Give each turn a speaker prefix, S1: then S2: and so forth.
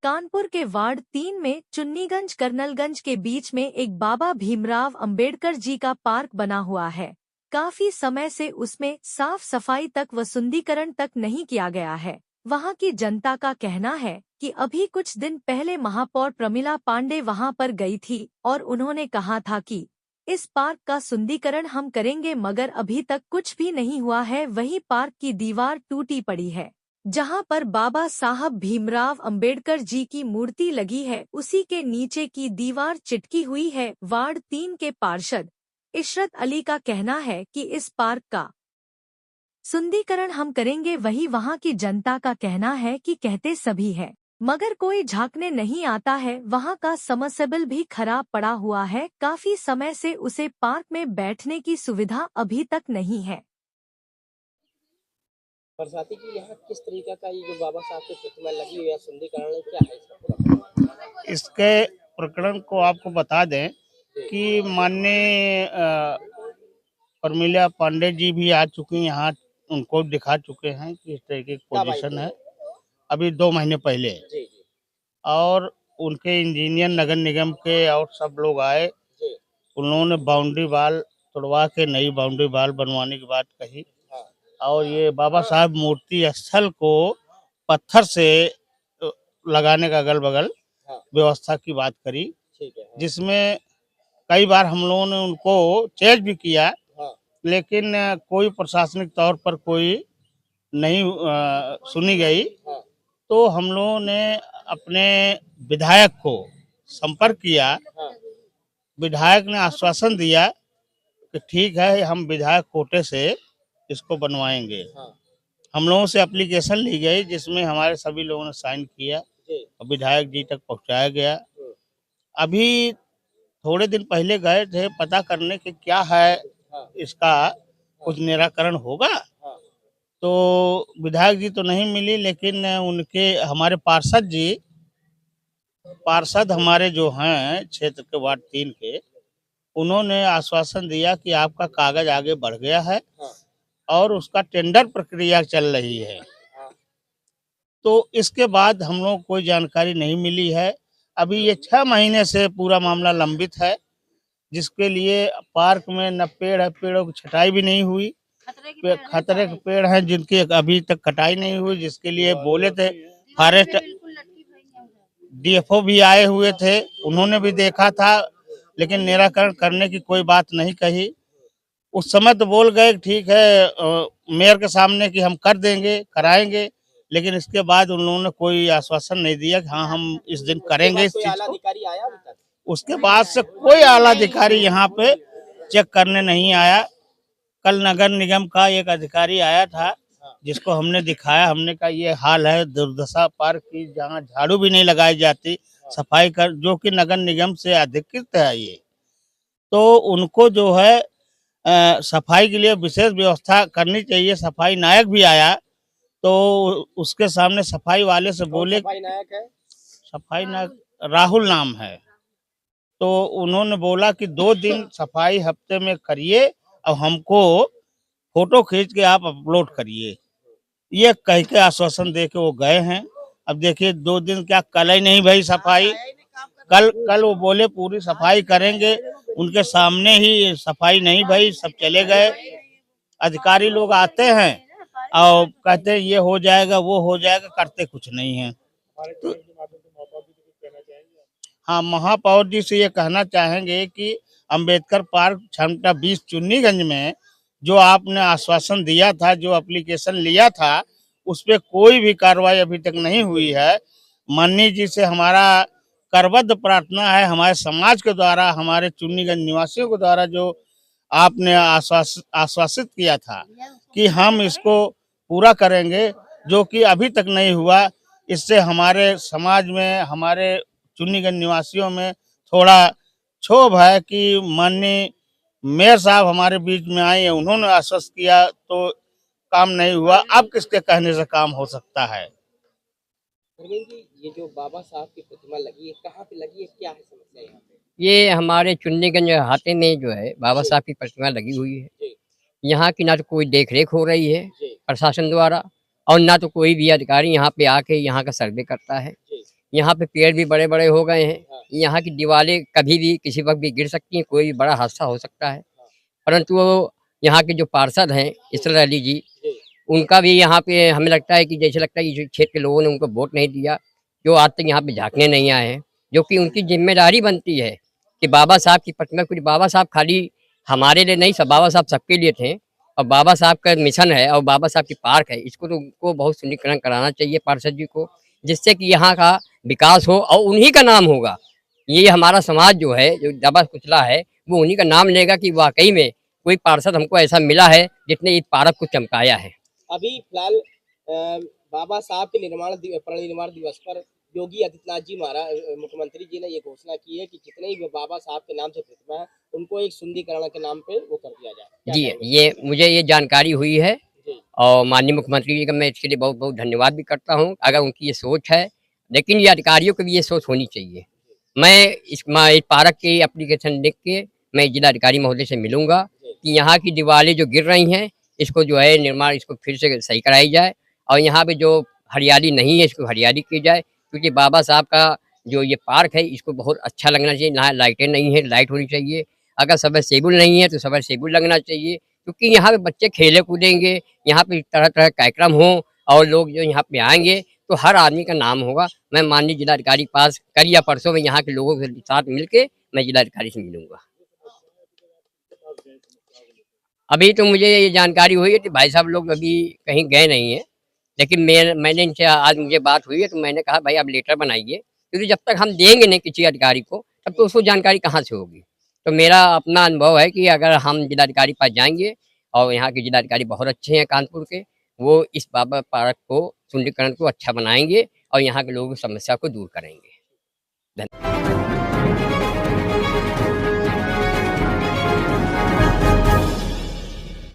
S1: कानपुर के वार्ड 3 में चुन्नीगंज कर्नलगंज के बीच में एक बाबा भीमराव अंबेडकर जी का पार्क बना हुआ है। काफी समय से उसमें साफ सफाई तक व सुंदरीकरण तक नहीं किया गया है। वहां की जनता का कहना है कि अभी कुछ दिन पहले महापौर प्रमिला पांडे वहां पर गई थी और उन्होंने कहा था कि इस पार्क का सुंदरीकरण हम करेंगे, मगर अभी तक कुछ भी नहीं हुआ है। वहीं पार्क की दीवार टूटी पड़ी है, जहां पर बाबा साहब भीमराव अंबेडकर जी की मूर्ति लगी है, उसी के नीचे की दीवार चिटकी हुई है। वार्ड 3 के पार्षद इशरत अली का कहना है कि इस पार्क का सुंदरीकरण हम करेंगे। वहीं वहां की जनता का कहना है कि कहते सभी है मगर कोई झांकने नहीं आता है। वहां का समरसेबल भी खराब पड़ा हुआ है। काफी समय से उसे पार्क में बैठने की सुविधा अभी तक नहीं है।
S2: बरसाती की यहाँ किस तरीका का ये जो बाबा साहब की प्रतिमा लगी हुई है सुंदरीकरण है, क्या है इसका पूरा?
S3: इसके प्रकरण को आपको बता दें कि माननीय प्रमिला पांडे जी भी आ चुकी हैं यहाँ, उनको दिखा चुके हैं कि इस तरह की पोजीशन है। अभी 2 महीने पहले
S2: जी जी
S3: और उनके इंजीनियर नगर निगम के और सब लोग आए।
S2: जी।
S3: उन्होंने बाउंड्री वाल तोड़वा के नई बाउंड्री वाल बनवाने की बात कही।
S2: हाँ।
S3: और ये बाबा साहब मूर्ति स्थल को पत्थर से लगाने का अगल बगल
S2: हाँ।
S3: व्यवस्था की बात करी,
S2: ठीक है। हाँ।
S3: जिसमें कई बार हम लोगों ने उनको चेंज भी किया।
S2: हाँ।
S3: लेकिन कोई प्रशासनिक तौर पर कोई नहीं सुनी गई।
S2: हाँ।
S3: तो हम लोगों ने अपने विधायक को संपर्क किया।
S2: हाँ।
S3: विधायक ने आश्वासन दिया कि ठीक है, हम विधायक कोटे से इसको बनवाएंगे।
S2: हाँ।
S3: हम लोगों से एप्लीकेशन ली गई, जिसमें हमारे सभी लोगों ने साइन किया और विधायक जी तक पहुंचाया गया। अभी थोड़े दिन पहले गए थे पता करने के क्या है, इसका कुछ निराकरण होगा। तो विधायक जी तो नहीं मिली, लेकिन उनके हमारे पार्षद हमारे जो हैं क्षेत्र के वार्ड 3 के, उन्होंने आश्वासन दिया कि आपका कागज आगे बढ़ गया है और उसका टेंडर प्रक्रिया चल रही है। तो इसके बाद हम लोग कोई जानकारी नहीं मिली है। अभी ये 6 महीने से पूरा मामला लंबित है, जिसके लिए पार्क में न पेड़ है, पेड़ों की छटाई भी नहीं हुई। खतरे के पेड़ हैं जिनकी अभी तक कटाई नहीं हुई, जिसके लिए बोले थे। फॉरेस्ट डीएफओ भी आए हुए थे, उन्होंने भी देखा था, लेकिन निराकरण करने की कोई बात नहीं कही। उस समय तो बोल गए ठीक है मेयर के सामने कि हम कर देंगे, कराएंगे, लेकिन इसके बाद उन लोगों ने कोई आश्वासन नहीं दिया कि हाँ हम इस दिन करेंगे इस चीज को। उसके बाद से कोई आला अधिकारी यहाँ पे चेक करने नहीं आया। कल नगर निगम का एक अधिकारी आया था, जिसको हमने दिखाया। हमने कहा ये हाल है दुर्दशा पार्क की, जहाँ झाड़ू भी नहीं लगाई जाती, सफाई कर, जो कि नगर निगम से अधिकृत है ये। तो उनको जो है सफाई के लिए विशेष व्यवस्था करनी चाहिए। सफाई नायक भी आया, तो उसके सामने सफाई वाले से बोले, सफाई नायक राहुल नाम है। तो उन्होंने बोला कि 2 दिन सफाई हफ्ते में करिए और हमको फोटो खींच के आप अपलोड करिए। ये कह के आश्वासन दे के वो गए हैं। अब देखिए 2 दिन क्या, कल ही नहीं भाई सफाई। कल वो बोले पूरी सफाई करेंगे, उनके सामने ही सफाई नहीं भाई, सब चले गए। अधिकारी लोग आते हैं और कहते हैं ये हो जाएगा वो हो जाएगा, करते कुछ नहीं है। तो हाँ, महापौर जी से ये कहना चाहेंगे कि अंबेडकर पार्क क्षमता 20 चुन्नीगंज में जो आपने आश्वासन दिया था, जो एप्लीकेशन लिया था, उस पे कोई भी कार्रवाई अभी तक नहीं हुई है। माननीय जी से हमारा करबद्ध प्रार्थना है, हमारे समाज के द्वारा, हमारे चुन्नीगंज निवासियों के द्वारा जो आपने आश्वासित किया था कि हम इसको पूरा करेंगे, जो कि अभी तक नहीं हुआ। इससे हमारे समाज में, हमारे चुन्नीगंज निवासियों में थोड़ा क्षोभ है कि माननीय मेयर साहब हमारे बीच में आए, उन्होंने आश्वस्त किया तो काम नहीं हुआ। अब किसके कहने से काम हो सकता है?
S2: ये जो बाबा साहब की प्रतिमा लगी है, कहाँ पे लगी है, क्या है समस्या यहाँ पे?
S4: ये हमारे चुन्नीगंज हाते में जो है बाबा साहब की प्रतिमा लगी हुई है। यहाँ की ना तो कोई देख रेख हो रही है प्रशासन द्वारा, और ना तो कोई भी अधिकारी यहाँ पे आके यहाँ का सर्वे करता है। यहाँ पे पेड़ भी बड़े बड़े हो गए
S2: हाँ।
S4: हैं। यहाँ की दीवारें कभी भी किसी वक्त भी गिर सकती हैं, कोई भी बड़ा हादसा हो सकता है। परंतु वो यहाँ के जो पार्षद हैं इसरार अली जी,
S2: जी
S4: उनका भी यहाँ पे हमें लगता है कि जैसे लगता है कि जो क्षेत्र के लोगों ने उनको वोट नहीं दिया, जो आज तक यहाँ पे झाँकने नहीं आए हैं, जो कि उनकी ज़िम्मेदारी बनती है कि बाबा साहब की प्रतिमा, क्योंकि बाबा साहब खाली हमारे लिए नहीं, सब बाबा साहब सबके लिए थे और बाबा साहब का मिशन है और बाबा साहब की पार्क है, इसको तो उनको बहुत सुंदरीकरण कराना चाहिए पार्षद जी को, जिससे कि यहाँ का विकास हो और उन्हीं का नाम होगा। ये हमारा समाज जो है, जो दबा कुचला है, वो उन्हीं का नाम लेगा कि वाक़ई में कोई पार्षद हमको ऐसा मिला है जिसने इस पार्क को चमकाया है।
S2: अभी फिलहाल बाबा साहब के परिनिर्वाण दिवस पर योगी आदित्यनाथ जी मुख्यमंत्री जी ने ये घोषणा की है कि जितने भी बाबा साहब के नाम से प्रतिमा है उनको एक सुंदरीकरण के नाम पे वो कर दिया जाए। क्या
S4: जी,
S2: कहेंगे?
S4: ये मुझे ये जानकारी हुई है
S2: जी
S4: और माननीय मुख्यमंत्री जी का मैं इसके लिए बहुत-बहुत धन्यवाद भी करता हूँ, अगर उनकी ये सोच है, लेकिन ये अधिकारियों की भी ये सोच होनी चाहिए। मैं इस पार्क की एप्लीकेशन लिख के मैं जिलाधिकारी महोदय से मिलूँगा कि यहाँ की दीवारें जो गिर रही हैं, इसको जो है निर्माण इसको फिर से सही कराई जाए और यहाँ पे जो हरियाली नहीं है, इसको हरियाली की जाए, क्योंकि बाबा साहब का जो ये पार्क है, इसको बहुत अच्छा लगना चाहिए। यहाँ लाइटें नहीं हैं, लाइट होनी चाहिए। अगर सबमर्सिबल नहीं है, तो सबमर्सिबल लगना चाहिए, क्योंकि यहाँ पे बच्चे खेले-कूदेंगे, यहाँ पे तरह-तरह के कार्यक्रम हों और लोग जो यहाँ पे आएँगे, तो हर आदमी का नाम होगा। मैं माननीय जिलाधिकारी के पास कल या परसों में यहाँ के लोगों के साथ मिलके मैं जिलाधिकारी से मिलूँगा। अभी तो मुझे ये जानकारी हुई है कि भाई साहब लोग अभी कहीं गए नहीं हैं, लेकिन मैंने इनसे आज मुझे बात हुई है, तो मैंने कहा भाई आप लेटर बनाइए, क्योंकि जब तक हम देंगे नहीं किसी अधिकारी को, तब तो उसको जानकारी कहाँ से होगी। तो मेरा अपना अनुभव है कि अगर हम जिलाधिकारी के पास जाएँगे और यहाँ के जिलाधिकारी बहुत अच्छे हैं कानपुर के, वो इस बाबा पार्क को सुंदरीकरण को अच्छा बनाएँगे और यहाँ के लोगों की समस्या को दूर करेंगे। धन्यवाद।